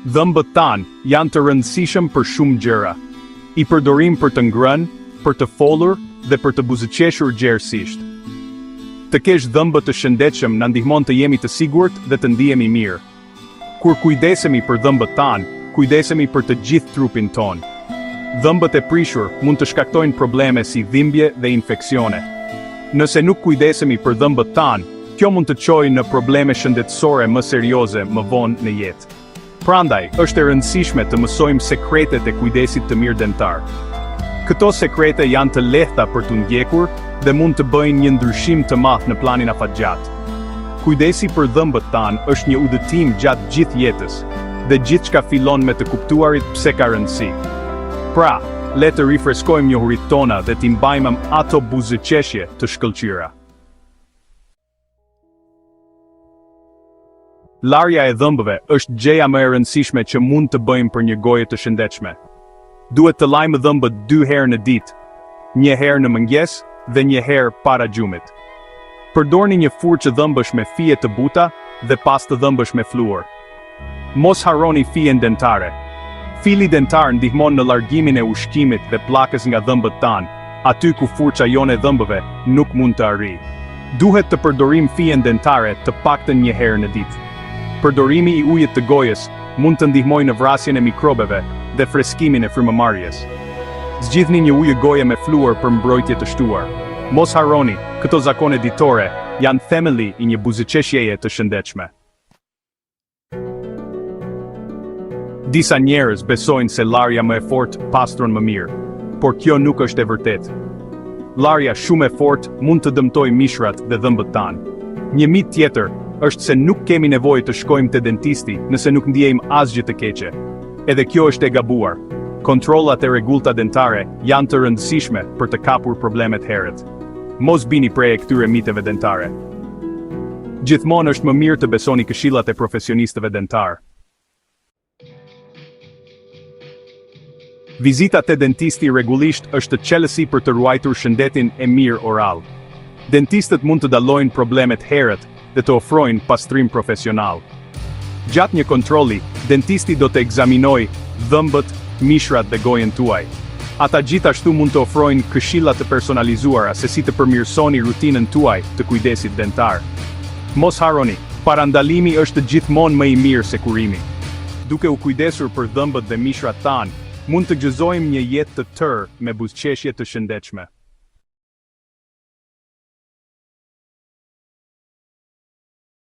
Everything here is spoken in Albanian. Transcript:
Dhëmbët tanë janë të rëndësishëm për shumë gjëra. I përdorim për të ngrënë, për të folur dhe për të buzëqeshur gjerësisht. Të kesh dhëmbë të shëndetshëm na ndihmon të jemi të sigurt dhe të ndihemi mirë. Kur kujdesemi për dhëmbët tanë, kujdesemi për të gjithë trupin tonë. Dhëmbët e prishur mund të shkaktojnë probleme si dhimbje dhe infeksione. Nëse nuk kujdesemi për dhëmbët tanë, kjo mund të çojë në probleme shëndetësore më serioze më vonë në jetë. Prandaj, është e rëndësishme të mësojmë sekretet e kujdesit të mirë dentar. Këto sekrete janë të lehta për t'u ndjekur dhe mund të bëjnë një ndryshim të madh në planin afatgjat. Kujdesi për dhëmbët tanë është një udhëtim gjatë gjithë jetës, dhe gjithçka fillon me të kuptuarit pse ka rëndësi. Pra, le të rifreskojmë njohurit tona dhe t'i mbajmë ato buzëqeshje të shkëlqyera. Larja e dhëmbëve është gjëja më e rëndësishme që mund të bëjmë për një gojë të shëndetshme. Duhet të lajmë dhëmbët 2 herë në ditë, një herë në mëngjes dhe një herë para gjumit. Përdorni një furçë dhëmbësh me fije të buta dhe pastë dhëmbësh me fluor. Mos harroni fijen dentare. Fili dentar ndihmon në largimin e ushqimit dhe pllakës nga dhëmbët tanë, aty ku furça jone e dhëmbëve nuk mund të arrijë. Duhet të përdorim fijen dentare të paktën një herë në ditë. Përdorimi i ujit të gojës mund të ndihmojë në vrasjen e mikrobeve dhe freskimin e frymëmarrjes. Zgjidhni një ujë goje me fluor për mbrojtje të shtuar. Mos harroni, këto zakone ditore janë themeli i një buzëqeshjeje të shëndetshme. Disa njerëz besojnë se larja më e fortë pastron më mirë, por kjo nuk është e vërtetë. Larja shumë e fortë mund të dëmtojë mishrat dhe dhëmbët tanë. Një mit tjetër është se nuk kemi nevojë të shkojmë te dentisti nëse nuk ndjejmë asgjë të keqe. Edhe kjo është e gabuar. Kontrollat e rregullta dentare janë të rëndësishme për të kapur problemet herët. Mos bini prej e këtyre miteve dentare. Gjithmonë është më mirë të besoni këshillat e profesionistëve dentar. Vizita te dentisti rregullisht është çelësi për të ruajtur shëndetin e mirë oral. Dentistët mund të dallojnë problemet herët dhe të ofrojnë pastrim profesional. Gjatë një kontrolli, dentisti do të ekzaminojë dhëmbët, mishrat dhe gojën tuaj. Ata gjithashtu mund të ofrojnë këshilla të personalizuara se si të përmirësoni rutinën tuaj të kujdesit dentar. Mos harroni, parandalimi është gjithmonë më i mirë se kurimi. Duke u kujdesur për dhëmbët dhe mishrat tanë, mund të gëzojmë një jetë të tërë me buzëqeshje të shëndetshme.